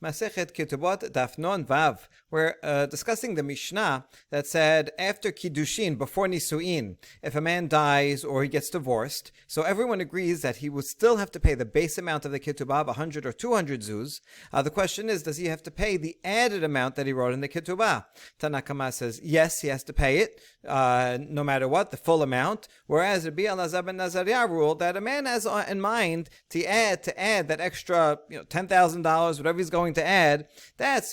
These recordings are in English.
Masechet Ketubot Daf Non Vav. We're discussing the Mishnah that said after Kiddushin, before Nisu'in, if a man dies or he gets divorced, so everyone agrees that he would still have to pay the base amount of the Ketubah, 100 or 200 zuz. The question is, does he have to pay the added amount that he wrote in the Ketubah? Tanakama says, yes, he has to pay it, no matter what, the full amount. Whereas Rabbi Elazar ben Nazariah ruled that a man has in mind to add that extra, $10,000, whatever he's going to add,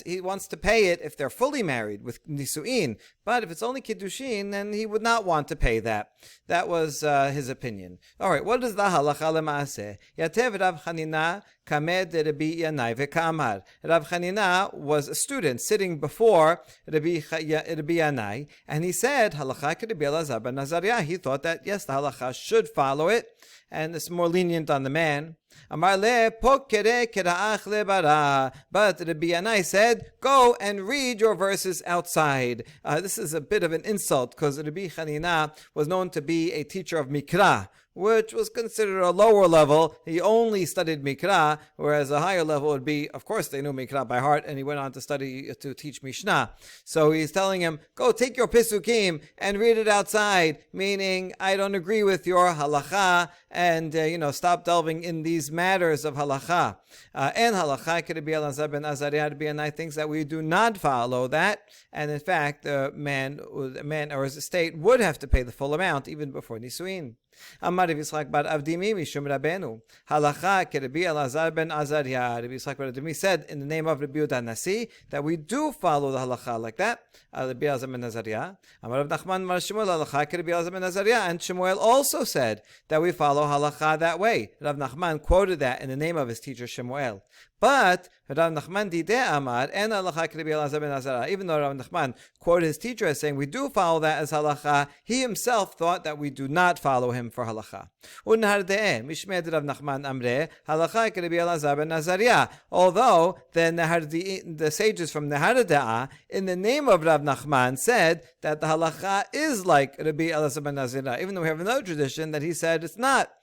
he wants to pay it if they're fully married with Nisu'in. But if it's only Kiddushin, then he would not want to pay that. That was his opinion. All right, what is the halacha l'maaseh? Yatev Rav Chanina kamed Rabbi Yanai v'kamar. Rav Chanina was a student sitting before Rabbi Yanai, and he said, halacha k'Rabbi Elazar ben Nazariah. He thought that, yes, the halacha should follow it, and it's more lenient on the man. Amar le pokere kera'ach lebara. But Rabbi Yanai said, go and read your verses outside. This is a bit of an insult because Rabbi Chanina was known to be a teacher of Mikra, which was considered a lower level. He only studied Mikra, whereas a higher level would be, of course, they knew Mikra by heart, and he went on to teach Mishnah. So he's telling him, go take your Pisukim and read it outside, meaning, I don't agree with your halacha, and, stop delving in these matters of halacha. And halacha, Rabbi Elazar ben Azariah, Rabbi Yanai thinks that we do not follow that, and in fact, the man or his estate would have to pay the full amount even before Nisuin. Amar Rabbi Yitzchak bar Avdimi mishum Rabbeinu halacha keRabbi Elazar ben Azariah. Rabbi Yitzchak bar Avdimi said in the name of Rabbi Yehuda Nasi that we do follow the halacha like that. Rabbi Elazar ben Azariah. Amar Rav Nachman mar Shmuel halacha keRabbi Elazar ben Azariah, and Shmuel also said that we follow halacha that way. Rav Nachman quoted that in the name of his teacher Shmuel. But Rav Nachman dideh amar en halacha keRabbi Elazar ben Azariah. Even though Rav Nachman quoted his teacher as saying we do follow that as halacha, he himself thought that we do not follow him for halacha. Unharde'eh mishmed Rav Nachman amre halacha keRabbi Elazar ben Azariah. Although the sages from Nehardea in the name of Rav Nachman said that the halacha is like Rabbi Elazar ben Azariah, even though we have another tradition that he said it's not.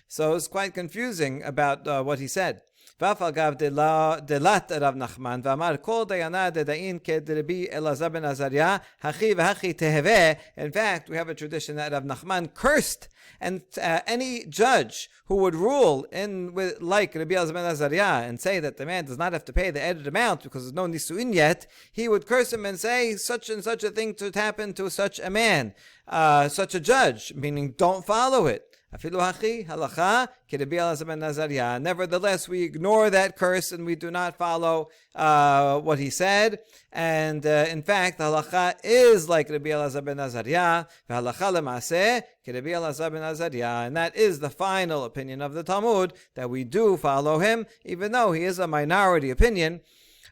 So it's quite confusing about what he said. ואף אגב דלת רב נחמן ואמר כל דיינה דדאין כדרבי אלעזר ben Azariah הכי והכי תהווה. In fact, we have a tradition that Rav Nachman cursed, and any judge who would rule like Rabbi Elazar ben Azariah and say that the man does not have to pay the added amount because there's no nisuin yet, he would curse him and say such and such a thing to happen to such a man, such a judge, meaning don't follow it. Nevertheless, we ignore that curse and we do not follow what he said. And in fact, the halacha is like Rabbi Elazar ben Azariah, and that is the final opinion of the Talmud, that we do follow him, even though he is a minority opinion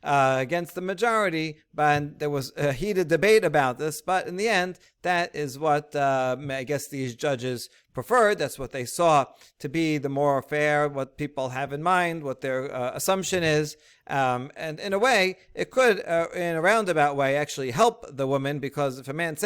against the majority. But there was a heated debate about this, but in the end, that is what I guess these judges preferred. That's what they saw to be the more fair, what people have in mind, what their assumption is. And in a way, it could, in a roundabout way, actually help the woman, because if a man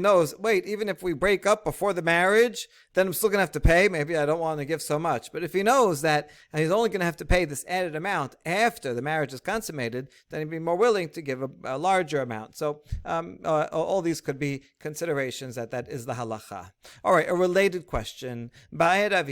knows, wait, even if we break up before the marriage, then I'm still going to have to pay. Maybe I don't want to give so much. But if he knows that he's only going to have to pay this added amount after the marriage is consummated, then he'd be more willing to give a larger amount. So all these could be considerations that is the halacha. All right, a related question. I know that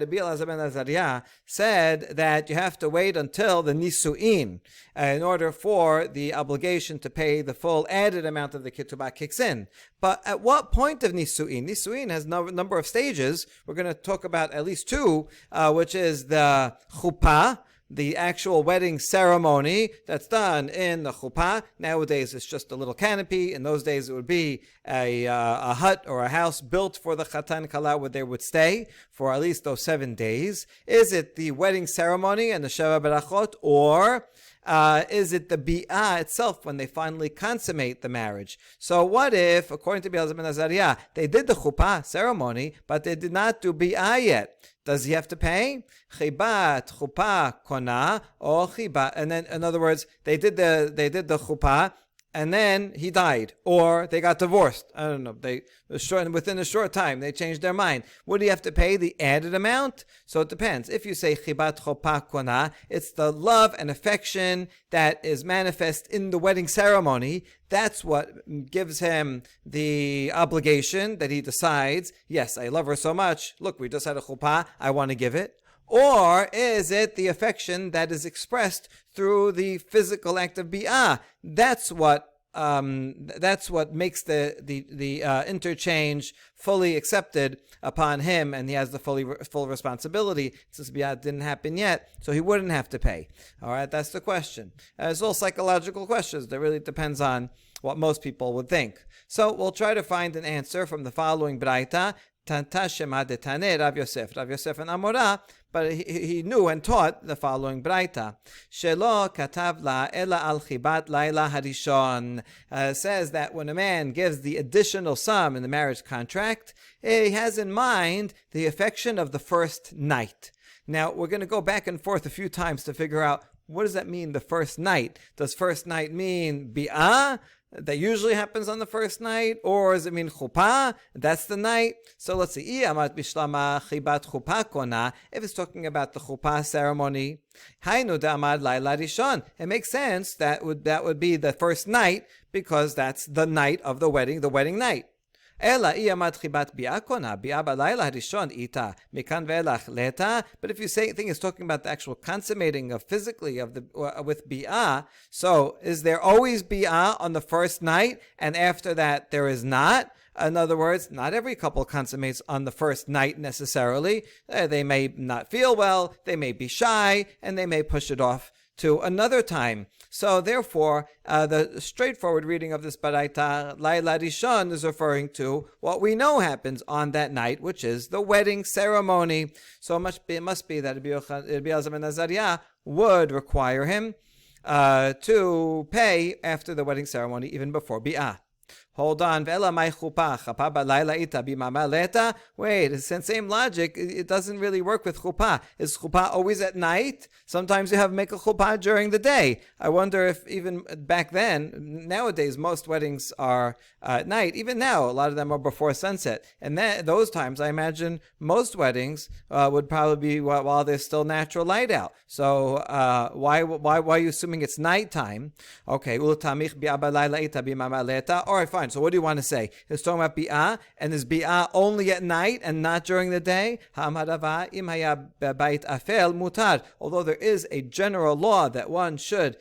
Rabbi Elazar ben Azariah said that you have to wait until the nisu'in in order for the obligation to pay the full added amount of the ketubah kicks in. But at what point of nisu'in? Nisu'in has a number of stages. We're going to talk about at least two, which is the chuppah, the actual wedding ceremony that's done in the chuppah. Nowadays, it's just a little canopy. In those days, it would be a hut or a house built for the chatan kala where they would stay for at least those 7 days. Is it the wedding ceremony and the sheva berachot, or is it the bi'ah itself when they finally consummate the marriage? So what if, according to Rabbi Elazar ben Azariah, they did the chuppah ceremony, but they did not do bi'ah yet? Does he have to pay? Chibat, chuppah, kona, or chibat. And then, in other words, they did the chuppah, and then he died, or they got divorced. I don't know. Within a short time they changed their mind. Would he have to pay the added amount? So it depends. If you say chibat chopa kona, it's the love and affection that is manifest in the wedding ceremony. That's what gives him the obligation that he decides, yes, I love her so much. Look, we just had a chuppah. I want to give it. Or is it the affection that is expressed through the physical act of bi'ah? That's what makes the interchange fully accepted upon him, and he has the full responsibility. Since bi'ah didn't happen yet, so he wouldn't have to pay. All right, that's the question. It's all psychological questions. That really depends on what most people would think. So we'll try to find an answer from the following braita. Tanta Shema de Tane Rav Yosef and Amora, but he knew and taught the following braita. Shelo katav la ela al chibat laila harishon. Says that when a man gives the additional sum in the marriage contract, he has in mind the affection of the first night. Now, we're going to go back and forth a few times to figure out, what does that mean, the first night? Does first night mean bi'ah? That usually happens on the first night, or does it mean chuppah? That's the night. So let's see. If it's talking about the chuppah ceremony, it makes sense that would be the first night, because that's the night of the wedding night. But if you say think it's talking about the actual consummating of physically of the with bi'ah, so is there always bi'ah on the first night, and after that there is not? In other words, not every couple consummates on the first night necessarily. They may not feel well, they may be shy, and they may push it off to another time. So therefore, the straightforward reading of this baraita, Laila Rishon, is referring to what we know happens on that night, which is the wedding ceremony. So it must be that Rabbi Elazar ben Azariah would require him to pay after the wedding ceremony, even before bi'ah. Hold on. Wait, it's the same logic. It doesn't really work with chuppah. Is chuppah always at night? Sometimes you make a chuppah during the day. I wonder if even back then, nowadays, most weddings are at night. Even now, a lot of them are before sunset. And those times, I imagine most weddings would probably be while there's still natural light out. So why are you assuming it's nighttime? Okay. All right, fine. So what do you want to say? It's talking about bi'ah, and is bi'ah only at night and not during the day? Although there is a general law that one should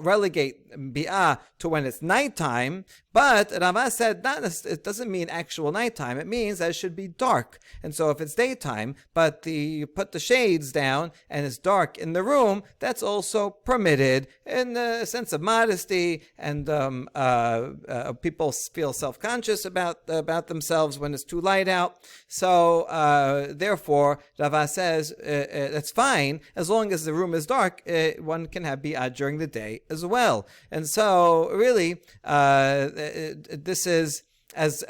relegate bi'ah to when it's nighttime, but Rava said it doesn't mean actual nighttime. It means that it should be dark. And so if it's daytime, but you put the shades down and it's dark in the room, that's also permitted in the sense of modesty, and people feel self-conscious about themselves when it's too light out. So therefore, Rava says that's fine as long as the room is dark. One can have bi'ah during the day as well. And so really, this is as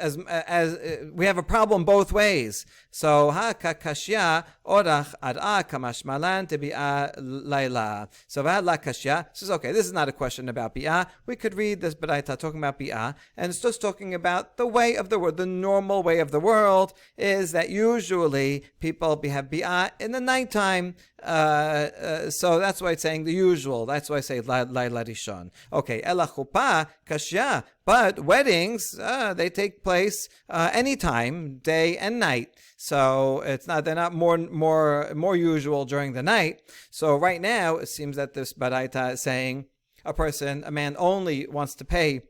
we have a problem both ways. So kashya orach ar'a kamashmalan tebi'ah laila. So la kashya says, okay, this is not a question about bi'ah. We could read this baraita talking about bi'ah, and it's just talking about the way of the world. The normal way of the world is that usually people have bi'ah in the nighttime. So that's why it's saying the usual. That's why I say laila rishon. Okay, ela chuppah kashya. But weddings, they take place anytime, day and night. So they're not more usual during the night. So right now, it seems that this baraita is saying a man only wants to pay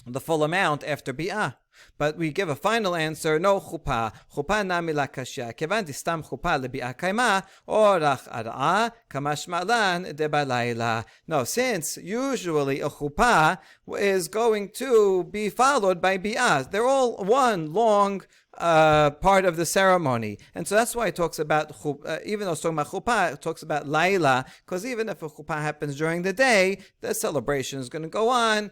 the full amount after bi'ah. But we give a final answer, no chuppah. Chuppah nami la kashya. Kevan distam chuppah lebi'ah kaima, orach ar'a, kamash malan de balayla. No, since usually a chuppah is going to be followed by bi'ah. They're all one long part of the ceremony. And so that's why it talks about, even though it's talking about chuppah, it talks about laila, because even if a chuppah happens during the day, the celebration is going to go on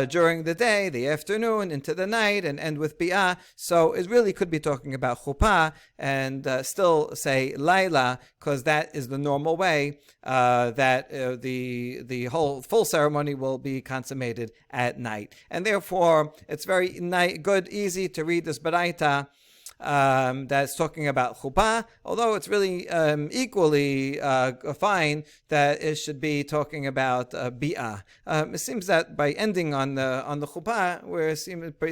during the day, the afternoon, into the night, and end with bi'ah. So it really could be talking about chuppah and still say laila, because that is the normal way that the whole full ceremony will be consummated at night. And therefore, it's very good, easy to read this baraita that's talking about chuppah, although it's really equally fine that it should be talking about bi'ah. It seems that by ending on the chuppah, we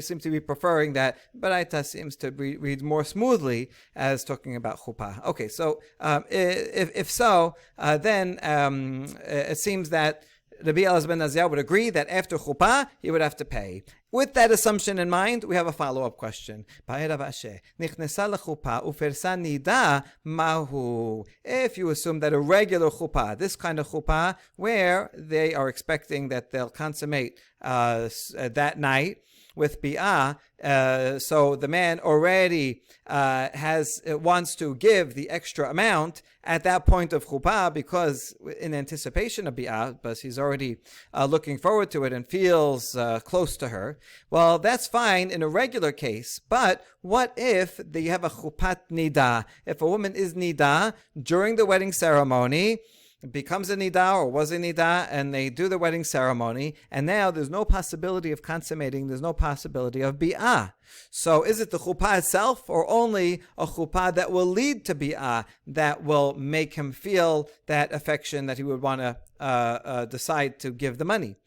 seem to be preferring that baraita seems to read more smoothly as talking about chuppah. Okay, so if so, then it seems that Rabbi Elazar ben Naziah would agree that after chuppah, he would have to pay. With that assumption in mind, we have a follow-up question. If you assume that a regular chuppah, this kind of chuppah, where they are expecting that they'll consummate that night with bi'ah, so the man already wants to give the extra amount at that point of chuppah because in anticipation of bi'ah, but he's already looking forward to it and feels close to her. Well, that's fine in a regular case, but what if you have a chuppat nida? If a woman is nida during the wedding ceremony, becomes a nida or was a nida, and they do the wedding ceremony, and now there's no possibility of consummating, there's no possibility of bi'ah. So is it the chuppah itself, or only a chuppah that will lead to bi'ah that will make him feel that affection that he would want to decide to give the money?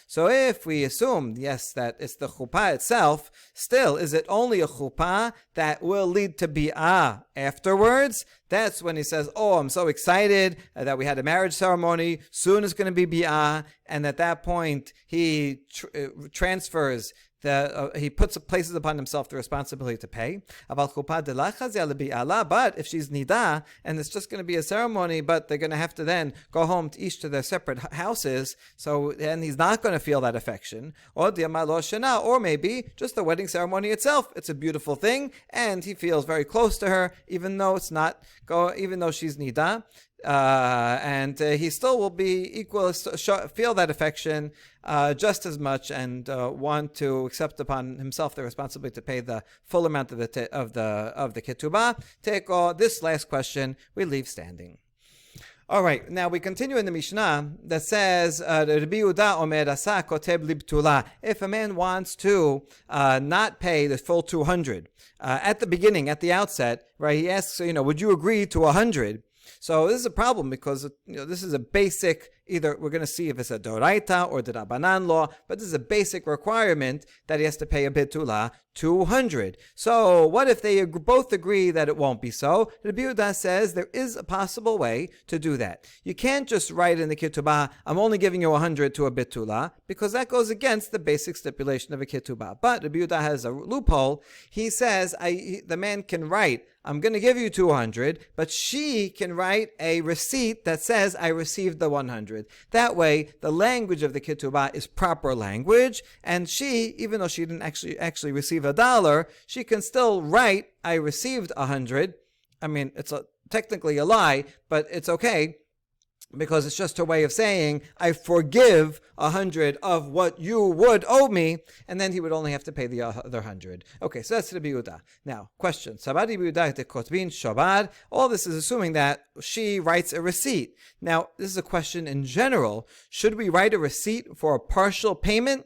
So if we assume, yes, that it's the chuppah itself, still, is it only a chuppah that will lead to bi'ah afterwards? That's when he says, oh, I'm so excited that we had a marriage ceremony, soon it's going to be bi'ah, and at that point he transfers he places upon himself the responsibility to pay. But if she's nida and it's just going to be a ceremony, but they're going to have to then go home to each to their separate houses, so then he's not going to feel that affection. Or maybe just the wedding ceremony itself, it's a beautiful thing, and he feels very close to her, even though she's nida. And he still will be feel that affection just as much, and want to accept upon himself the responsibility to pay the full amount of the ketubah. Take this last question we leave standing. All right, now we continue in the Mishnah that says, if a man wants to not pay the full 200 at the beginning, at the outset, right? He asks, would you agree to 100? So this is a problem because this is a basic, either we're going to see if it's a doraita or the Rabbanan law, but this is a basic requirement that he has to pay a bitula 200. So what if they both agree that it won't be so? Rabbi Yehuda says there is a possible way to do that. You can't just write in the ketubah, I'm only giving you 100 to a bitula, because that goes against the basic stipulation of a ketubah. But Rabbi Yehuda has a loophole. He says the man can write, I'm going to give you 200, but she can write a receipt that says I received the 100. That way, the language of the ketubah is proper language, and she, even though she didn't actually receive $1, she can still write I received 100. I mean, it's technically a lie, but it's okay, because it's just her way of saying, I forgive 100 of what you would owe me, and then he would only have to pay the other 100. Okay, so that's Rabbi Yehuda. Now, question. All this is assuming that she writes a receipt. Now, this is a question in general. Should we write a receipt for a partial payment?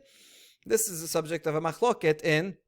This is the subject of a machloket in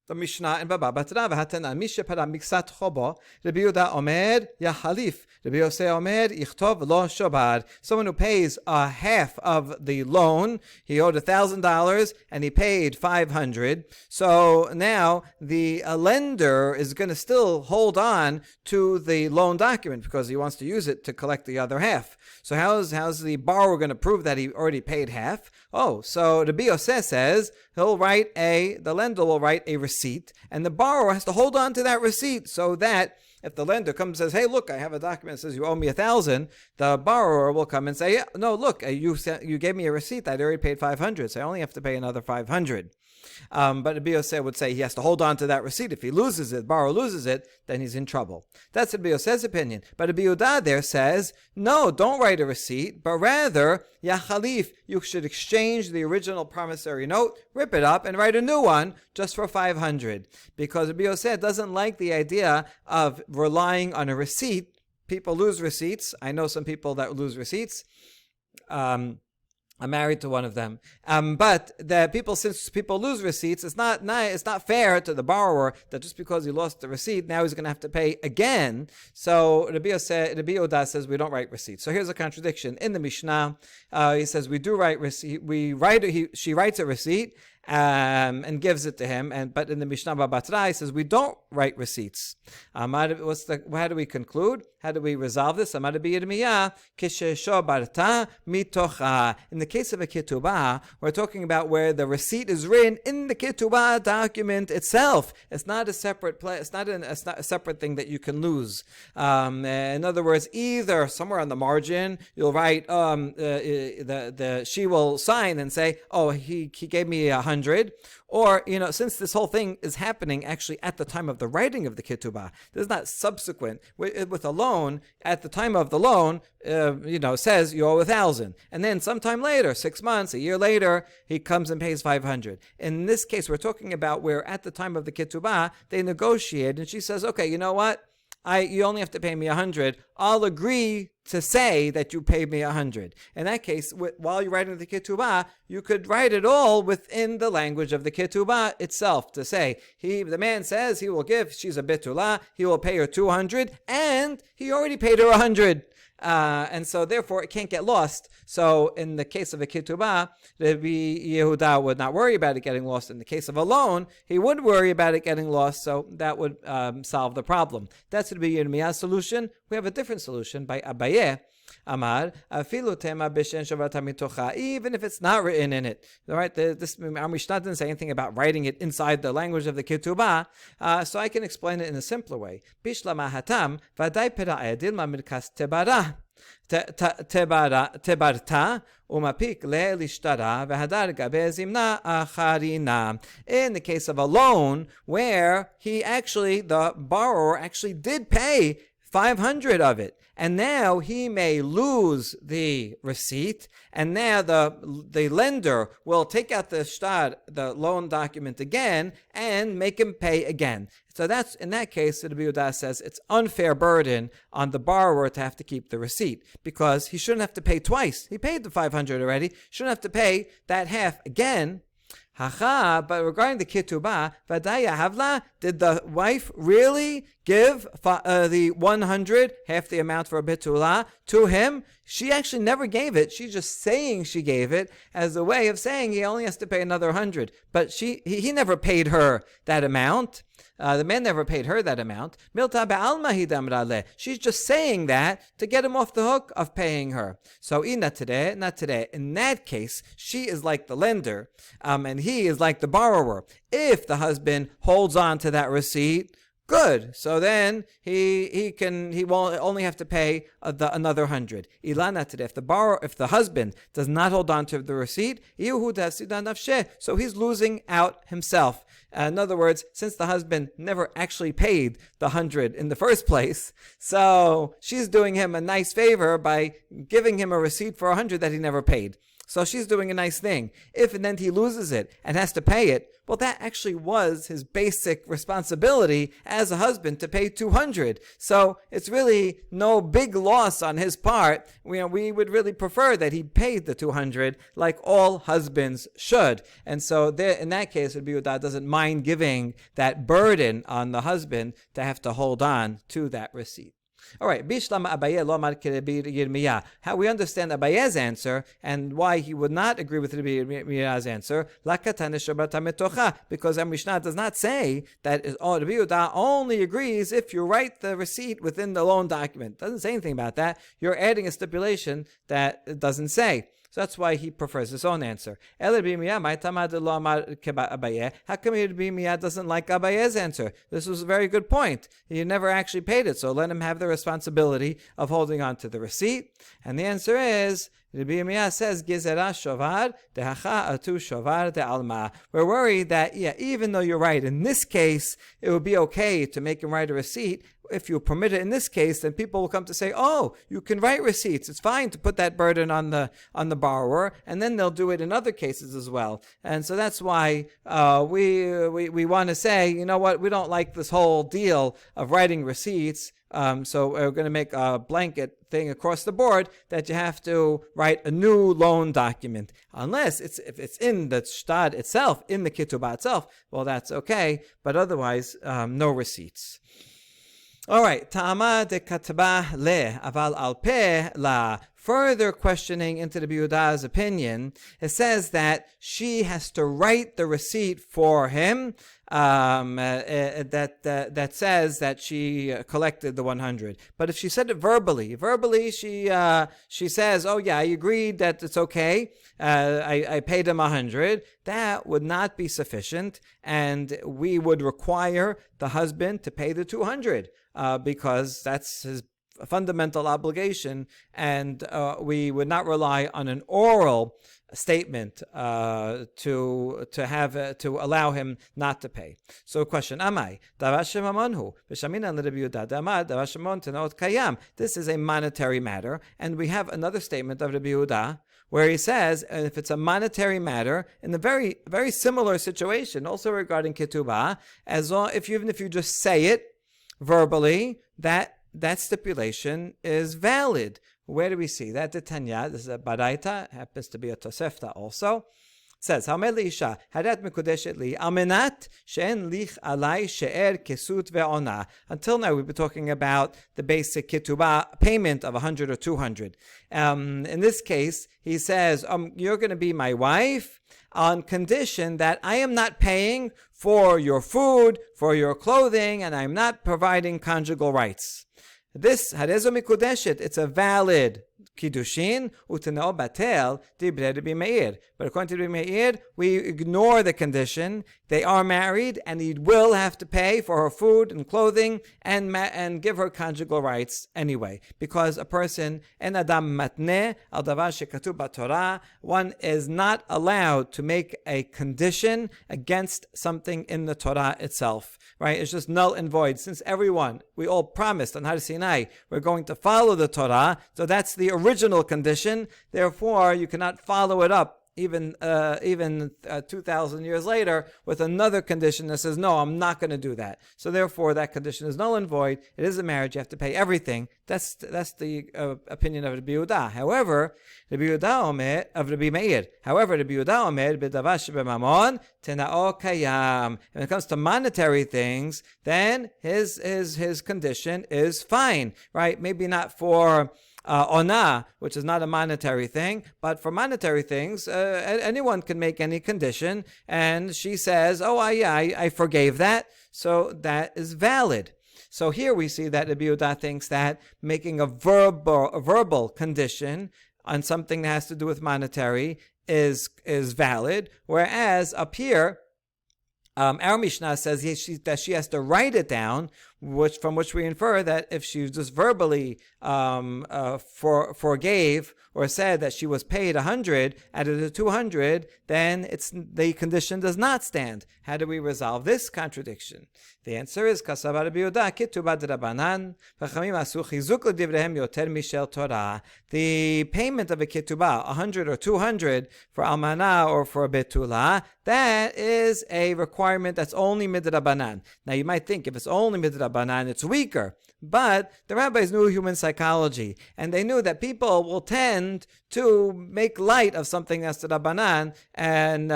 the Mishnah in Baba Batra v'Hatanan. Misha para miksat chobo. Rabbi Yehuda omer yahalif. Rabbi Yosef omer yichtov lo shobar. Someone who pays a half of the loan, he owed $1,000 and he paid 500. So now the lender is going to still hold on to the loan document because he wants to use it to collect the other half. So how's the borrower going to prove that he already paid half? Oh, so Rabbi Yosef says, the lender will write a receipt, and the borrower has to hold on to that receipt so that if the lender comes and says, hey, look, I have a document that says you owe me 1,000, the borrower will come and say, yeah, no, look, you gave me a receipt. I'd already paid 500, so I only have to pay another 500. But Rabbi Yosef would say he has to hold on to that receipt. If he loses it, the borrower loses it, then he's in trouble. That's Rabbi Yosef's opinion. But Rabbi Yehuda there says, no, don't write a receipt, but rather, ya Khalif, you should exchange the original promissory note, rip it up, and write a new one just for 500. Because Rabbi Yosef doesn't like the idea of relying on a receipt. People lose receipts. I know some people that lose receipts. I'm married to one of them. But since people lose receipts, it's not fair to the borrower that just because he lost the receipt, now he's going to have to pay again. So Rabbi Yehuda says we don't write receipts. So here's a contradiction in the Mishnah. He says we do write receipt. She writes a receipt. And gives it to him. But in the Mishnah B'Batra, he says we don't write receipts. How do we conclude? How do we resolve this? In the case of a Ketubah, we're talking about where the receipt is written in the Ketubah document itself. It's not a separate it's not a separate thing that you can lose. In other words, either somewhere on the margin you'll write she will sign and say, oh, he gave me 100. Or, since this whole thing is happening actually at the time of the writing of the Ketubah, this is not subsequent. With a loan, at the time of the loan, says you owe 1,000. And then sometime later, 6 months, a year later, he comes and pays 500. In this case, we're talking about where at the time of the Ketubah, they negotiate, and she says, okay, you know what? You only have to pay me 100. I'll agree to say that you paid me 100. In that case, while you're writing the Ketubah, you could write it all within the language of the Ketubah itself to say, the man says he will give, she's a betulah, he will pay her 200, and he already paid her 100. And so therefore it can't get lost. So in the case of a Ketubah, Rabbi Yehuda would not worry about it getting lost. In the case of a loan, he would worry about it getting lost, so that would solve the problem. That's Rabbi Yirmiya's solution. We have a different solution by Abaye. Amar, even if it's not written in it. All right, this Mishnah didn't say anything about writing it inside the language of the Ketubah, so I can explain it in a simpler way. Tebarta umapik le'lishtara v'hadar gabe zimna acharina. In the case of a loan where the borrower actually did pay 500 of it, and now he may lose the receipt, and now the lender will take out the loan document again, and make him pay again. So that's, in that case, the Rabbi Yehuda says it's unfair burden on the borrower to have to keep the receipt, because he shouldn't have to pay twice. He paid the 500 already, shouldn't have to pay that half again. But regarding the Ketubah, Vadaya Havla, did the wife really give the 100, half the amount for a betulah, to him? She actually never gave it. She's just saying she gave it as a way of saying he only has to pay another 100. But he never paid her that amount. The man never paid her that amount. Milta ba'alma hidamrale. She's just saying that to get him off the hook of paying her. So not today. In that case, she is like the lender, and he is like the borrower. If the husband holds on to that receipt, good. So then he won't only have to pay another 100. Ilana today. If the husband does not hold on to the receipt, so he's losing out himself. In other words, since the husband never actually paid the 100 in the first place, so she's doing him a nice favor by giving him a receipt for 100 that he never paid. So she's doing a nice thing. If and then he loses it and has to pay it, well, that actually was his basic responsibility as a husband to pay 200. So it's really no big loss on his part. We would really prefer that he paid the 200 like all husbands should. And so there, in that case, Rabbi Yehuda doesn't mind giving that burden on the husband to have to hold on to that receipt. All right, Bishlama Abaye lo amar Rabbi Yirmiyah. How we understand Abaye's answer and why he would not agree with Rabbi Yirmiyah's answer, because our Mishnah does not say that Rabbi Yehuda only agrees if you write the receipt within the loan document. It doesn't say anything about that. You're adding a stipulation that it doesn't say. So that's why he prefers his own answer. How come Rabbi Miyah doesn't like Abaye's answer? This was a very good point. He never actually paid it, so let him have the responsibility of holding on to the receipt. And the answer is, Rabbi Yirmiyah says, Gizera shovar dehacha atu shovar de alma. We're worried that, even though you're right, in this case, it would be okay to make him write a receipt. If you permit it in this case, then people will come to say, oh, you can write receipts. It's fine to put that burden on the borrower, and then they'll do it in other cases as well. And so that's why we want to say, you know what, we don't like this whole deal of writing receipts. So we're going to make a blanket thing across the board that you have to write a new loan document. Unless if it's in the shtad itself, in the ketubah itself, well, that's okay. But otherwise, no receipts. All right, Ta'ama de Ketubah le aval al peh la. Further questioning into the Biuda's opinion, it says that she has to write the receipt for him that says that she collected the 100. But if she said it verbally she says, oh yeah, I agreed that it's okay. I paid him 100. That would not be sufficient, and we would require the husband to pay the 200 because that's his fundamental obligation, and we would not rely on an oral statement to allow him not to pay. So, question: Amai davashimamonhu v'shaminan l'Rabbi Yehuda davashimon tenot kayam. This is a monetary matter, and we have another statement of Rabbi Yehuda where he says, if it's a monetary matter, in a very, very similar situation, also regarding ketubah, even if you just say it verbally, that stipulation is valid. Where do we see that? The Tanya, this is a Baraita, happens to be a Tosefta also. It says, Hamed Isha, Hadat Mikudeshet li, Amenat, She'en lich alai she'er kesut ve'ona. Until now, we've been talking about the basic ketubah payment of 100 or 200. In this case, he says, you're going to be my wife on condition that I am not paying for your food, for your clothing, and I'm not providing conjugal rights. This Harezo Mikudeshet, it's a valid Kiddushin, Utenao Batel, Dibre Rabbi Meir. But according to Rabbi Meir, we ignore the condition. They are married, and he will have to pay for her food and clothing and give her conjugal rights anyway. Because a person, En Adam Matneh, Al Davar Shekatuv BaTorah, one is not allowed to make a condition against something in the Torah itself. Right? It's just null and void. Since we all promised on Har Sinai, we're going to follow the Torah, so that's the original condition. Therefore, you cannot follow it up even 2,000 years later with another condition that says, no, I'm not going to do that. So therefore, that condition is null and void. It is a marriage. You have to pay everything. That's the opinion of Rabbi Yehuda. However, Rabbi Meir. However, Rabbi Yehuda omer b'davar shebemamon tenao kayam. When it comes to monetary things, then his condition is fine, right? Maybe not for ona, which is not a monetary thing, but for monetary things, anyone can make any condition, and she says, I forgave that, so that is valid. So here we see that Rabbi Yehuda thinks that making a verbal condition on something that has to do with monetary is valid, whereas up here, our Mishnah says that she has to write it down, from which we infer that if she just verbally forgave or said that she was paid 100 out of the 200, then the condition does not stand. How do we resolve this contradiction? The answer is Kasavar Rabbi Yehuda Ketubah d'Rabanan v'Chachamim asu chizuk l'divrehem yoter mishel Torah. The payment of a ketubah, 100 or 200 for almana or for betula, that is a requirement that's only midrabanan. Now you might think if it's only midrabanan, it's weaker. But the rabbis knew human psychology, and they knew that people will tend to make light of something that's the Rabbanan, and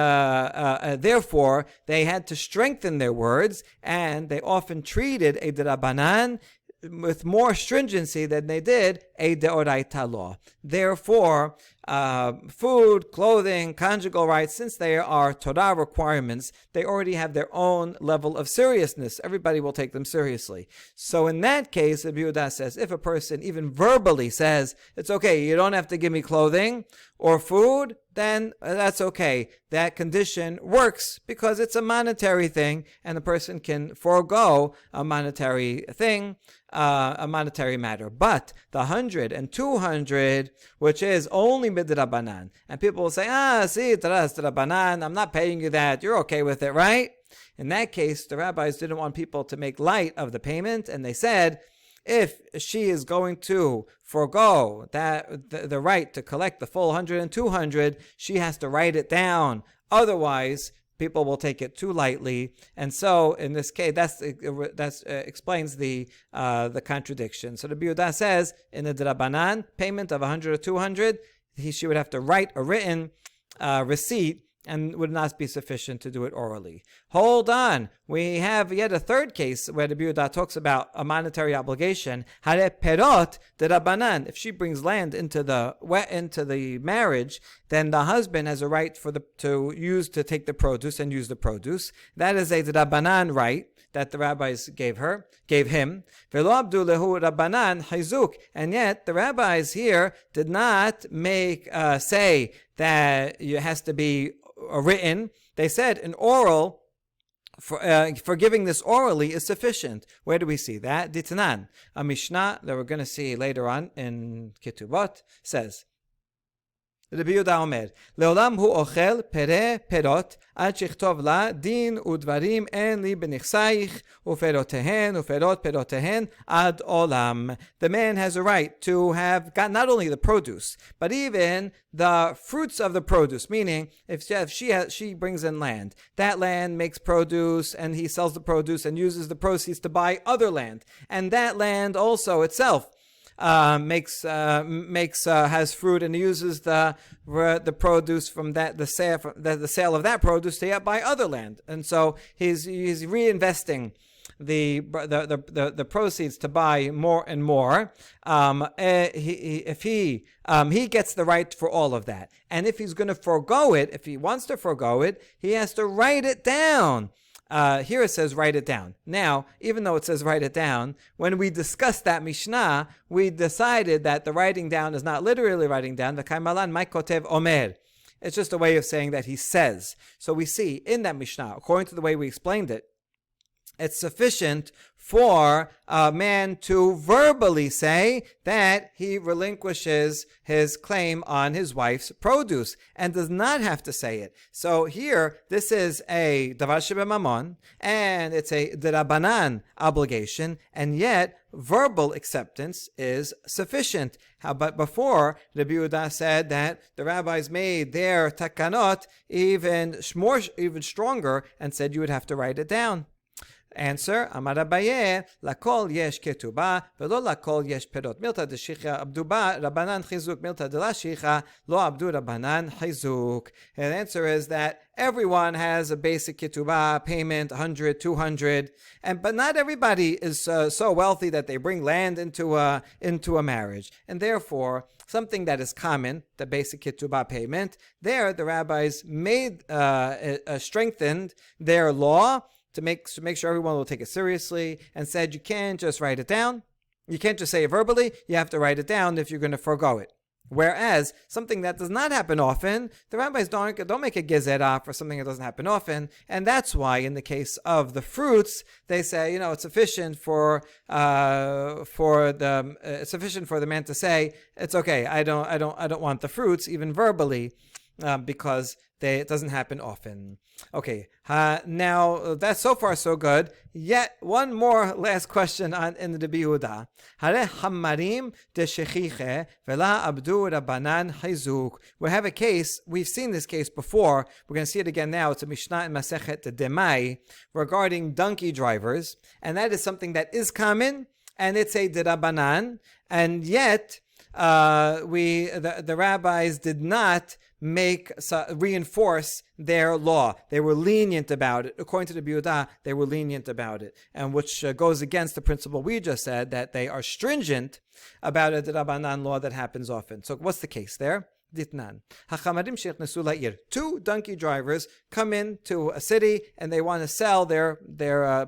therefore they had to strengthen their words, and they often treated a Rabbanan with more stringency than they did a deoraita law. Therefore, food, clothing, conjugal rights, since they are Torah requirements, they already have their own level of seriousness. Everybody will take them seriously. So in that case, Rabbi Yehuda says, if a person even verbally says, it's okay, you don't have to give me clothing or food, then that's okay. That condition works because it's a monetary thing, and the person can forego a monetary thing, a monetary matter. But the 100 and 200, which is only midrabanan, and people will say, see, midrabanan, I'm not paying you that, you're okay with it, right? In that case, the rabbis didn't want people to make light of the payment, and they said, if she is going to forego the right to collect the full 100 and 200, she has to write it down. Otherwise, people will take it too lightly. And so, in this case, that explains the contradiction. So the Yehuda says, in the Drabanan, payment of 100 or 200, she would have to write a written receipt, and would not be sufficient to do it orally. Hold on. We have yet a third case where the Yehuda talks about a monetary obligation. Hare perot de Rabbanan. If she brings land into the marriage, then the husband has a right to take the produce and use the produce. That is a Rabbanan right that the rabbis gave him. Velo abdu lehu Rabbanan hayzuk. And yet the rabbis here did not say that it has to be written. They said an oral, for giving this orally is sufficient. Where do we see that? Ditnan, a Mishnah that we're going to see later on in Ketubot, says, רבי יהודה אומר, לעולם הוא אוכל פרי פירות עד שיכתוב לה דין ודברים אין לי בנכסייך ופירותיהן ופירות פירותיהן עד עולם. The man has a right to have got not only the produce, but even the fruits of the produce, meaning if she brings in land, that land makes produce and he sells the produce and uses the proceeds to buy other land, and that land also itself has fruit and uses the produce from the sale of that produce to buy other land, and so he's reinvesting the proceeds to buy more and more. If he gets the right for all of that, and if he's going to forego it, if he wants to forego it, he has to write it down. Here it says write it down. Now, even though it says write it down, when we discussed that Mishnah, we decided that the writing down is not literally writing down. The Kaimalan Mai Kotev Omer. It's just a way of saying that he says. So we see in that Mishnah, according to the way we explained it, it's sufficient for a man to verbally say that he relinquishes his claim on his wife's produce and does not have to say it. So here, this is a davar shebemamon, and it's a derabanan obligation, and yet verbal acceptance is sufficient. But before, Rabbi Yehuda said that the rabbis made their takanot even stronger and said you would have to write it down. Answer, Amar Abaye, lakol yesh ketubah, velo lakol yesh perot. Milta deshicha abdu ba Rabbanan chizuk, milta de la shicha lo abdu Rabbanan chizuk. And the answer is that everyone has a basic ketubah payment, 100, 200, but not everybody is so wealthy that they bring land into a marriage, and therefore something that is common, the basic ketubah payment, there the rabbis made strengthened their law to make sure everyone will take it seriously, and said you can't just write it down. You can't just say it verbally. You have to write it down if you're going to forego it. Whereas something that does not happen often, the rabbis don't make a gezerah for something that doesn't happen often, and that's why in the case of the fruits, they say it's sufficient for the man to say it's okay. I don't want the fruits even verbally, because it doesn't happen often. Okay, now that's so far so good. Yet one more last question in the Rabbi Yehuda. Hare hamarim de shechiche vela abdu Rabbanan chizuk. We have a case. We've seen this case before. We're going to see it again now. It's a Mishnah in Masechet Demai regarding donkey drivers, and that is something that is common, and it's a Rabbanan, and yet the rabbis did not reinforce their law. They were lenient about it. According to the Yehuda, they were lenient about it, and which goes against the principle we just said, that they are stringent about a Rabbanan law that happens often. So what's the case there? Ditnan. Hachamarim sheichnesu la'ir. 2 donkey drivers come into a city and they want to sell their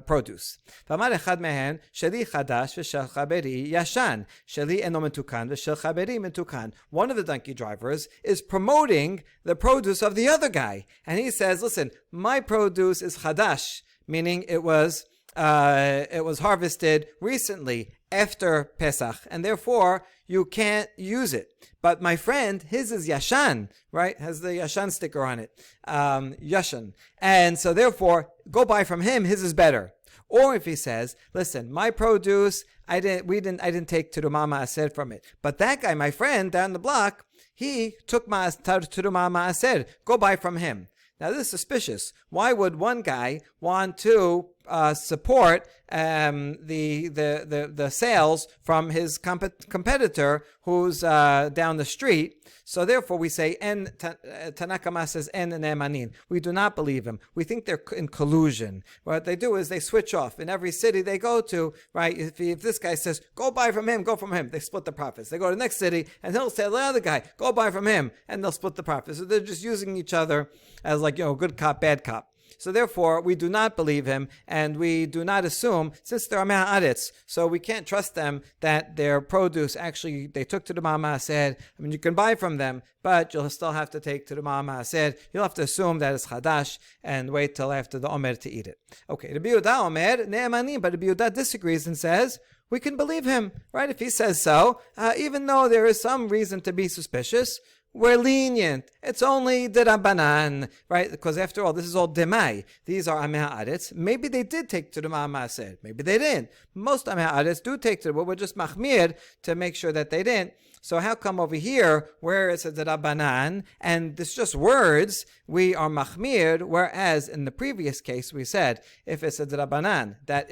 produce. V'amar echad mehen, sheli chadash v'shel chaberi yashan. Sheli eno metukan v'shel chaberi metukan. One of the donkey drivers is promoting the produce of the other guy. And he says, listen, my produce is chadash, meaning it was harvested recently after Pesach, and therefore you can't use it. But my friend, his is Yashan, right? Has the Yashan sticker on it. Yashan. And so therefore, go buy from him, his is better. Or if he says, listen, my produce, I didn't take Terumah Ma'aser from it. But that guy, my friend down the block, he took Terumah Ma'aser. Go buy from him. Now this is suspicious. Why would one guy want to support the sales from his competitor who's down the street? So therefore we say, Tanakama says, En ne'emanin. We do not believe him. We think they're in collusion. What they do is they switch off. In every city they go to, right, if this guy says, go buy from him, go from him, they split the profits. They go to the next city and he'll say to the other guy, go buy from him, and they'll split the profits. So they're just using each other as like, good cop, bad cop. So therefore, we do not believe him, and we do not assume, since they're Ma'aretz, so we can't trust them that their produce actually, they took to the Ma'aser. I mean, you can buy from them, but you'll still have to take to the Ma'aser. You'll have to assume that it's Chadash, and wait till after the Omer to eat it. Okay, Rabbi Yehuda Omer, Ne'emanim, but Rabbi Yehuda disagrees and says, we can believe him, right? If he says so, even though there is some reason to be suspicious, we're lenient. It's only the Rabbanan, right? Because after all, this is all Demai. These are Amei Haaretz. Maybe they did take to the Ma'aser. Maybe they didn't. Most Amei Haaretz do take to it, but we're just Machmir to make sure that they didn't. So how come over here, where it says the Rabbanan, and it's just words, we are Machmir, whereas in the previous case we said, if it's a Rabbanan, that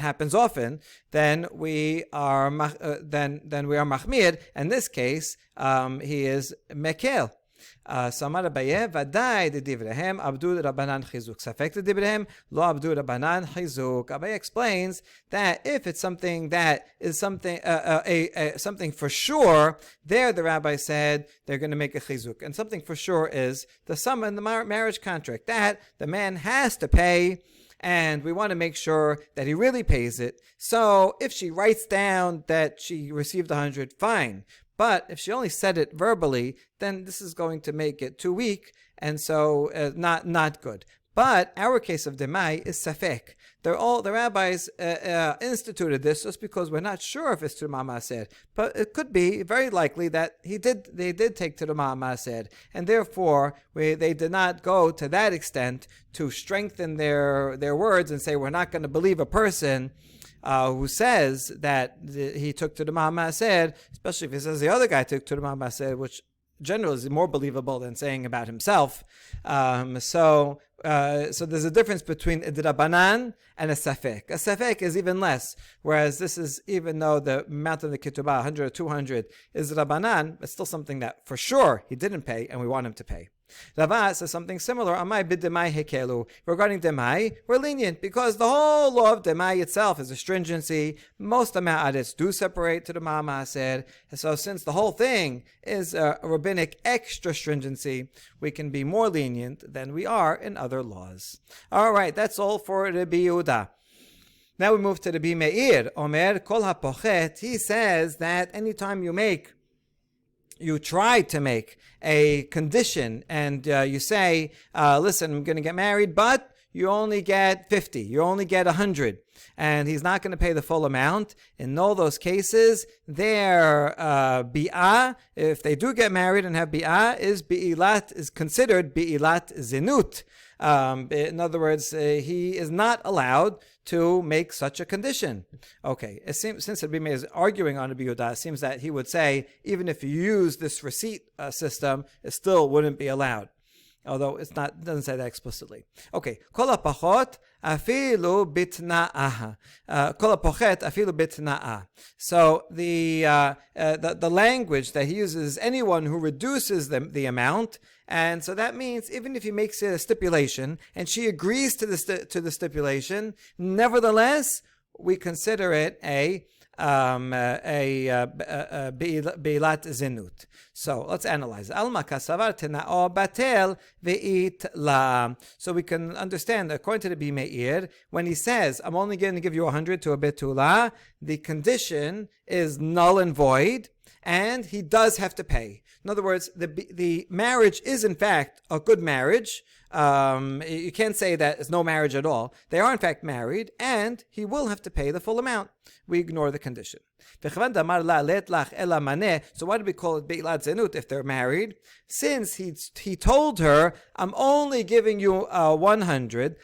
happens often, then we are Machmir. In this case, he is Mekel. Samar Abaye, Vaday de Divrehem, Abdul Rabbanan Chizuk. Safek de Divrehem, Lo Abdul Rabbanan Chizuk. Abaye explains that if it's something that is something for sure, there the rabbi said they're going to make a Chizuk. And something for sure is the sum in the marriage contract that the man has to pay, and we want to make sure that he really pays it. So if she writes down that she received 100, fine. But if she only said it verbally, then this is going to make it too weak, and so not good. But our case of Demai is Safek. The rabbis instituted this just because we're not sure if it's Terumah Ma'aser. But it could be very likely that they did take Terumah Ma'aser, and therefore they did not go to that extent to strengthen their words and say we're not going to believe a person who says that he took to the Ma'aser, especially if he says the other guy took to the Ma'aser, which generally is more believable than saying about himself. So there's a difference between a Drabanan and a Safek. A Safek is even less, whereas this is, even though the amount of the Ketubah, 100 or 200, is Drabanan, it's still something that for sure he didn't pay, and we want him to pay. Rava says something similar. Amai b'demai hekelu. Regarding demai, we're lenient because the whole law of demai itself is a stringency. Most Ma'aretz do separate to the Ma'aser. And so since the whole thing is a rabbinic extra stringency, we can be more lenient than we are in other laws. All right, that's all for Rabbi Yehuda. Now we move to Rabbi Meir. Omer kol hapochet. He says that anytime you try to make a condition and you say, listen, I'm going to get married, but you only get 50, you only get 100, and he's not going to pay the full amount. In all those cases, their bi'ah, if they do get married and have bi'ah, is considered bi'ilat zinut. In other words, he is not allowed to make such a condition. Okay, since Rabbi Meir is arguing on Rabbi Yehuda, it seems that he would say, even if you use this receipt system, it still wouldn't be allowed. Although it doesn't say that explicitly. Okay, kol hapachot afilu bitna'ah. Kol hapochet afilu bitna'ah. So the language that he uses is anyone who reduces the amount. And so that means even if he makes it a stipulation and she agrees to the stipulation, nevertheless we consider it a Beilat Zinut. So let's analyze. Alma kasavar tenao batel ve'it la. So we can understand, according to the Bimeir, when he says, I'm only going to give you 100 to a betula, the condition is null and void, and he does have to pay. In other words, the marriage is in fact a good marriage. You can't say that it's no marriage at all. They are in fact married, and he will have to pay the full amount. We ignore the condition. So why do we call it Be'ilat Zenut if they're married? Since he told her, I'm only giving you 100,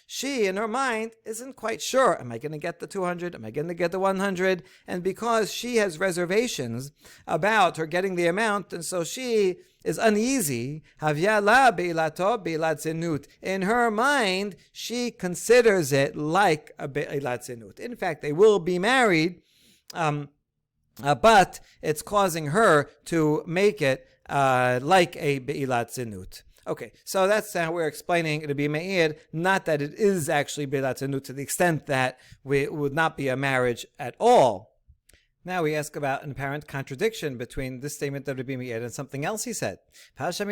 she in her mind isn't quite sure, am I going to get the 200? Am I going to get the 100? And because she has reservations about her getting the amount, and so she is uneasy. In her mind, she considers it like a Be'ilat Zenut. In fact, they will be married, but it's causing her to make it like a Be'ilat Zenut. Okay, so that's how we're explaining it to be Me'ir, not that it is actually Be'ilat Zenut to the extent that it would not be a marriage at all. Now we ask about an apparent contradiction between this statement of Rabbi Meir and something else he said. Rabbi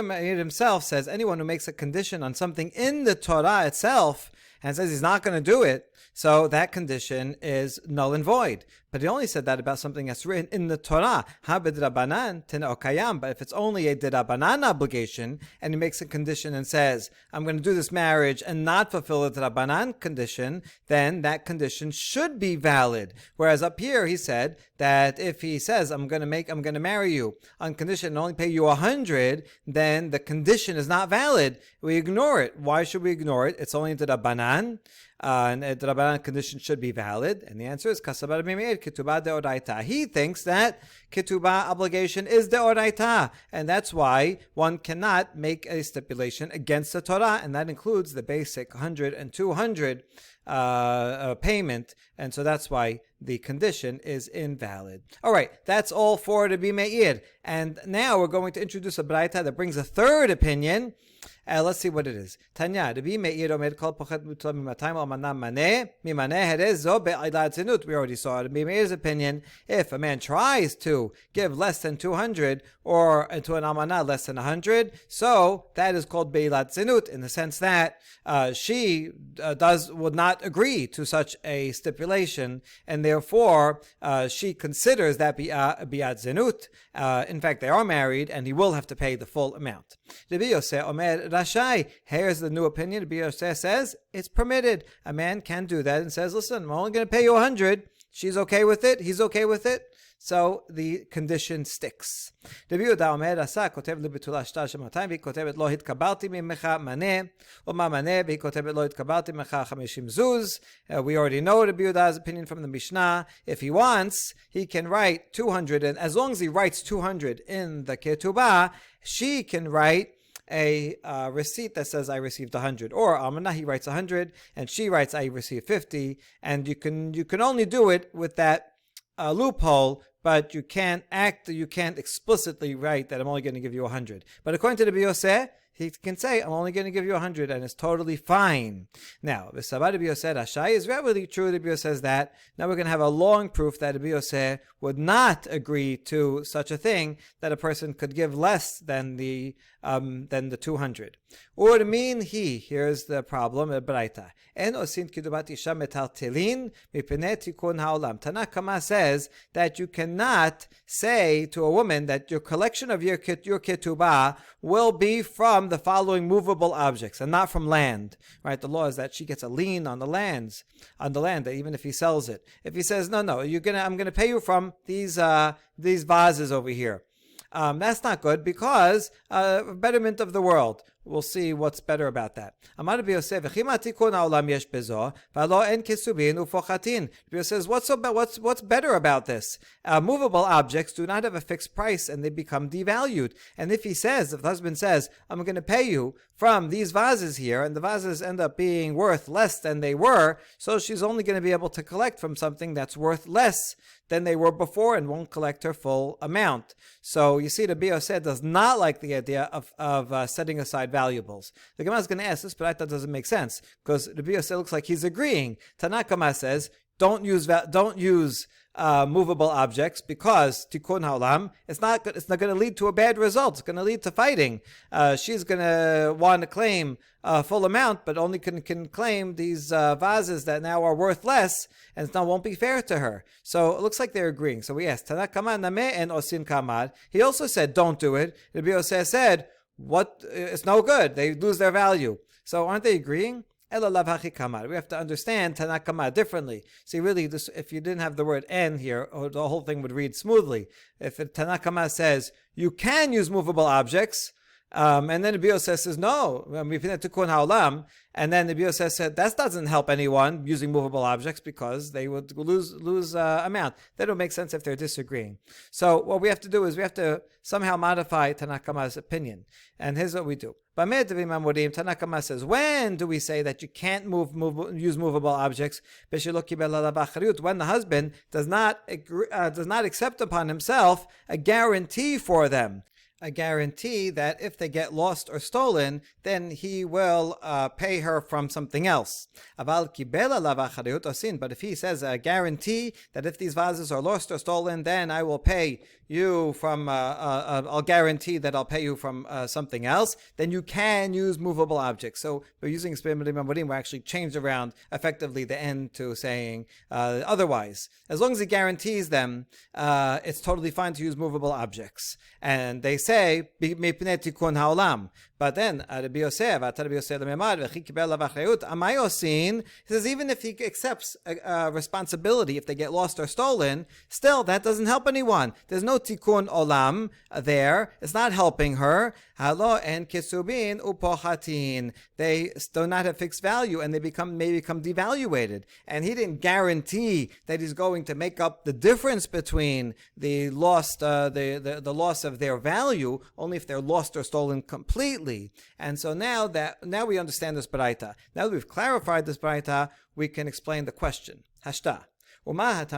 Meir himself says anyone who makes a condition on something in the Torah itself and says he's not going to do it, so that condition is null and void. But he only said that about something that's written in the Torah. But if it's only a D'Rabbanan obligation, and he makes a condition and says, I'm going to do this marriage and not fulfill the D'Rabbanan condition, then that condition should be valid. Whereas up here he said that if he says, I'm going to marry you on condition and only pay you 100, then the condition is not valid. We ignore it. Why should we ignore it? It's only D'Rabbanan. And the Rabbanan condition should be valid. And the answer is Kasabar Bimeir, Ketubah deoraita. He thinks that Ketubah obligation is deoraita. And that's why one cannot make a stipulation against the Torah. And that includes the basic 100 and 200 payment. And so that's why the condition is invalid. All right, that's all for the Bimeir. And now we're going to introduce a Braita that brings a third opinion. Let's see what it is. Tanya, Rabbi Meir omer kol pochet mutla mimatayim almana maneh mimaneh herez zo be'ilat zenut. We already saw Rabbi Meir's opinion. If a man tries to give less than 200 or to an almana less than 100, so that is called be'ilat zenut in the sense that she would not agree to such a stipulation, and therefore she considers that be'ilat zenut. In fact, they are married, and he will have to pay the full amount. Rabbi Yosef omer Rashai. Here's the new opinion. Rabbi Yosef says it's permitted. A man can do that and says, listen, I'm only going to pay you 100. She's okay with it. He's okay with it. So the condition sticks. Rabbi Yehuda omer Asa kotev lebetula shtar shematayim v'hi kotevet lo hitkabalti mimecha maneh uma maneh v'hi kotevet lo hitkabalti mimecha 50 zuz. We already know Rabbi Yehuda's opinion from the Mishnah. If he wants, he can write 200, and as long as he writes 200 in the Ketubah, she can write a receipt that says I received 100, or Almanah he writes 100 and she writes I received 50, and you can only do it with that loophole, but you can't explicitly write that I'm only going to give you 100. But according to the Rabbi Yosef, he can say, I'm only going to give you 100, and it's totally fine. Now, the Rabbi Yosef Rashai is really true. Rabbi Yosef says that. Now we're going to have a long proof that Rabbi Yosef would not agree to such a thing, that a person could give less than the 200. Or mean he, here's the problem, Braita. En osin kidubat isha metaltelin mipnei tikun haolam. Tanna Kama says that you cannot say to a woman that your collection of your ketubah will be from the following movable objects and not from land. Right? The law is that she gets a lien on the land, even if he sells it. If he says, no, I'm gonna pay you from these vases over here. That's not good, because betterment of the world. We'll see what's better about that. Amar Rabbi Yosef, says, what's better about this? Movable objects do not have a fixed price, and they become devalued. And if the husband says, I'm going to pay you from these vases here, and the vases end up being worth less than they were, so she's only going to be able to collect from something that's worth less than they were before, and won't collect her full amount. So you see, the Rabbi Yosef does not like the idea of setting aside valuables. The Gemara is going to ask this, but that doesn't make sense because Rabbi Yosef looks like he's agreeing. Tanakama says don't use movable objects because tikkun haolam. It's not going to lead to a bad result. It's going to lead to fighting. She's going to want to claim a full amount, but only can claim these vases that now are worth less, and it now won't be fair to her. So it looks like they're agreeing. So we asked Tanakama nameh and osin kamad. He also said don't do it. Rabbi Yosef said what? It's no good. They lose their value. So aren't they agreeing? We have to understand Tanakama differently. See, really, if you didn't have the word "en" here, the whole thing would read smoothly. If Tanakama says you can use movable objects, and then the Bioseh says no, and then the Bioseh said that doesn't help anyone using movable objects because they would lose amount. That don't make sense if they're disagreeing. So what we have to do is we have to somehow modify Tanakama's opinion, and here's what we do. Tanakama says, when do we say that you can't use movable objects? When the husband does not accept upon himself a guarantee for them. A guarantee that if they get lost or stolen, then he will pay her from something else. But if he says a guarantee that if these vases are lost or stolen, then I will pay you from, I'll guarantee that I'll pay you from something else, then you can use movable objects. So we're using we're actually changed around effectively the end to saying otherwise. As long as he guarantees them, it's totally fine to use movable objects. And they say, but then Rabbi Yosef says even if he accepts responsibility if they get lost or stolen, still that doesn't help anyone. There's no tikkun olam there. It's not helping her. Halo and kesubin upohatin. They do not have fixed value and they may become devaluated. And he didn't guarantee that he's going to make up the difference between the lost the loss of their value only if they're lost or stolen completely. And so now we understand this baraita. Now that we've clarified this baraita, we can explain the question. Hashta. In that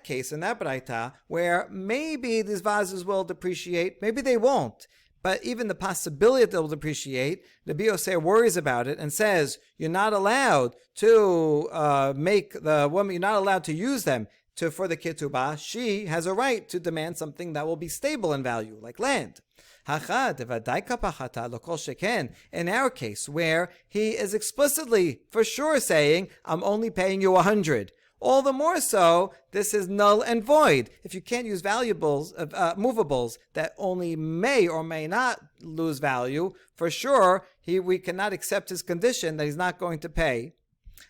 case, in that baraita, where maybe these vases will depreciate, maybe they won't. But even the possibility that they'll depreciate, the Bioseh worries about it and says, you're not allowed to make the woman, you're not allowed to use them for the ketubah. She has a right to demand something that will be stable in value, like land. In our case, where he is explicitly for sure saying, I'm only paying you 100. All the more so, this is null and void. If you can't use movables that only may or may not lose value, for sure, we cannot accept his condition that he's not going to pay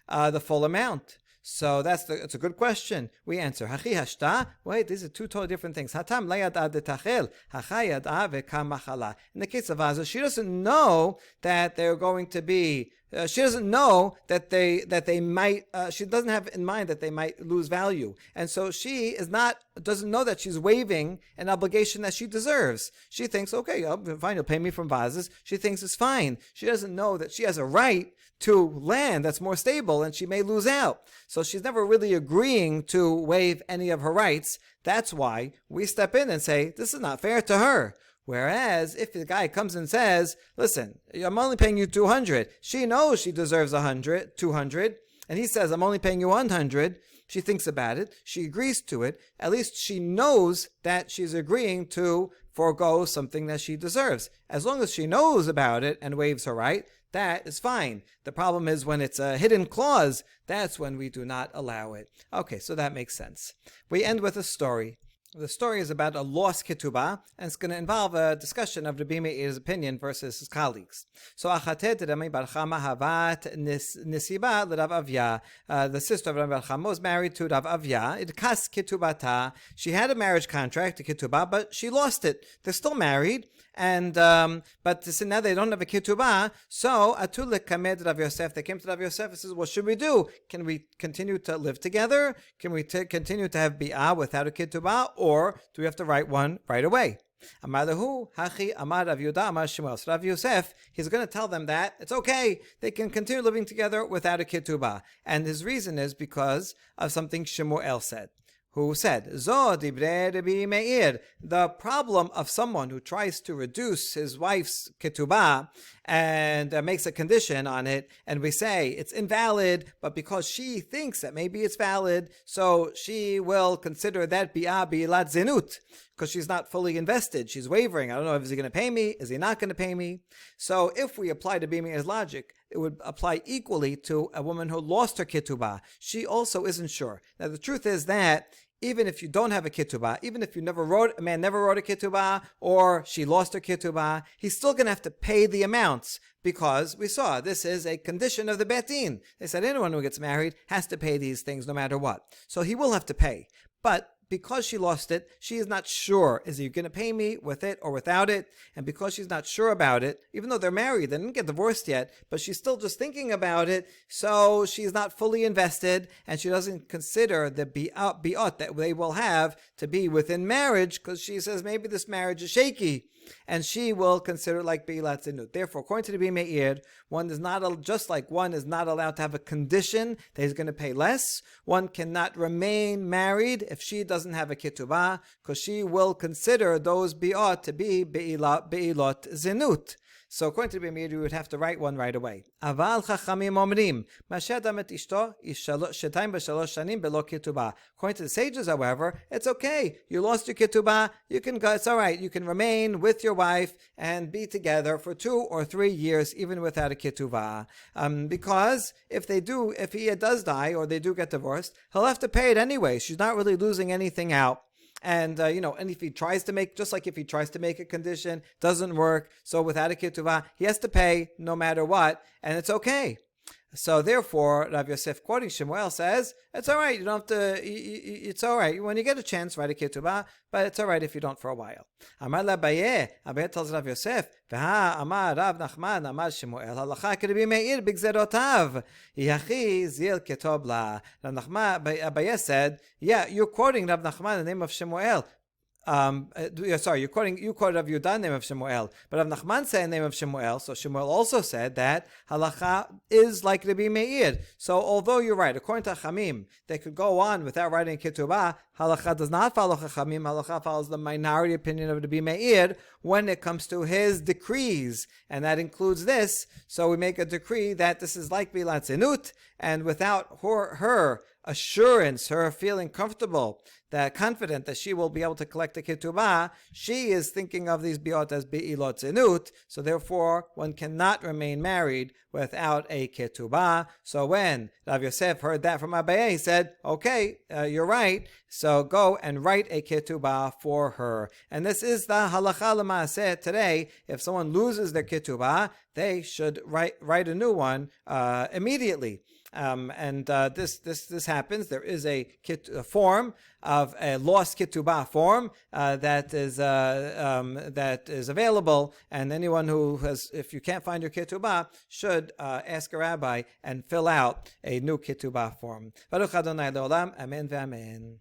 the full amount. So it's a good question. We answer. Hachi hashta. Wait, these are two totally different things. Hatam layada detachel. Hachayada vekamachala. In the case of Vaza, she doesn't know that they're going to be. She doesn't know that they might. She doesn't have in mind that they might lose value, and so she doesn't know that she's waiving an obligation that she deserves. She thinks, okay, fine, you'll pay me from vases. She thinks it's fine. She doesn't know that she has a right to land that's more stable and she may lose out. So she's never really agreeing to waive any of her rights. That's why we step in and say, this is not fair to her. Whereas if the guy comes and says, listen, I'm only paying you 200. She knows she deserves 200. And he says, I'm only paying you 100. She thinks about it. She agrees to it. At least she knows that she's agreeing to forego something that she deserves. As long as she knows about it and waives her right, that is fine. The problem is when it's a hidden clause, that's when we do not allow it. Okay, so that makes sense. We end with a story. The story is about a lost ketubah, and it's going to involve a discussion of Rabbi Meir's opinion versus his colleagues. So, Achatet Rami Bar Chama Havat Nisiba Rav Avya. The sister of Rami Bar Chama was married to Rav Avya. It kas ketubata. She had a marriage contract to ketubah, but she lost it. They're still married, and but now they don't have a ketubah. So, Atul Kamed Rav Yosef. They came to Rav Yosef and says, "What should we do? Can we continue to live together? Can we continue to have bi'ah without a ketubah?" Or do we have to write one right away? Amalahu, Hachi, Amar Rav Yehuda, Amar Shemuel. So Rav Yosef, he's going to tell them that it's okay. They can continue living together without a ketubah. And his reason is because of something Shemuel said. who said, Zo dibre Rabbi Meir. The problem of someone who tries to reduce his wife's ketubah and makes a condition on it, and we say it's invalid, but because she thinks that maybe it's valid, so she will consider that bi'ah bi'ilat zinut, because she's not fully invested. She's wavering. I don't know if he's going to pay me. Is he not going to pay me? So if we apply to Rabbi Meir's logic, it would apply equally to a woman who lost her ketubah. She also isn't sure. Now the truth is that even if you don't have a ketubah, even if a man never wrote a ketubah, or she lost her ketubah, he's still going to have to pay the amounts, because we saw this is a condition of the Beit Din. They said anyone who gets married has to pay these things no matter what. So he will have to pay. But because she lost it, she is not sure. Is he going to pay me with it or without it? And because she's not sure about it, even though they're married, they didn't get divorced yet, but she's still just thinking about it, so she's not fully invested, and she doesn't consider the bi'ot that they will have to be within marriage, because she says maybe this marriage is shaky, and she will consider it like bi'ilat zinut. Therefore, according to the Rabbi Meir, one is not, just like one is not allowed to have a condition that he's going to pay less, one cannot remain married if she doesn't have a ketubah, because she will consider those bi'ot to be bi'ilot zinut. So according to Rabbi Meir, we would have to write one right away. Aval chachamim omrim, masher et ishto shetayim b'shalosh shanim belo ketubah. According to the sages, however, it's okay. You lost your ketubah, you can go. It's all right. You can remain with your wife and be together for 2 or 3 years, even without a ketubah. Because if he does die or they do get divorced, he'll have to pay it anyway. She's not really losing anything out. And, and if he tries to make, just like if he tries to make a condition, doesn't work, so without a ketubah, he has to pay no matter what, and it's okay. So therefore, Rav Yosef, quoting Shemuel, says, it's all right, you don't have to, it's all right. When you get a chance, write a ketubah, but it's all right if you don't for a while. Amar l'Abaye, Abaye tells Rav Yosef, V'ha amar Rav Nachman, amar Shemuel, halacha k'Rabbi Meir b'gzerotav, yachi zil ketob la. Rav Nachman, Abaye said, yeah, you're quoting Rav Nachman, the name of Shemuel. You quoted Rav Yudah, name of Shemuel, but Rav Nachman said the name of Shemuel, so Shemuel also said that halacha is like Rabbi Meir. So although you're right, according to Chachamim, they could go on without writing ketubah, halacha does not follow Chachamim, halacha follows the minority opinion of Rabbi Meir when it comes to his decrees, and that includes this. So we make a decree that this is like bi'ilat zinut, and without her assurance, her feeling confident that she will be able to collect the ketubah, she is thinking of these biot as bi'ilot zinut, so therefore one cannot remain married without a ketubah. So when Rav Yosef heard that from Abaye, he said, okay, you're right, so go and write a ketubah for her. And this is the halacha l'maaseh today. If someone loses their ketubah, they should write a new one immediately. This happens. There is a form of a lost ketubah form that is available, and anyone who has, if you can't find your ketubah, should ask a rabbi and fill out a new ketubah form. Baruch Adonai Leolam, Amen ve'Amen.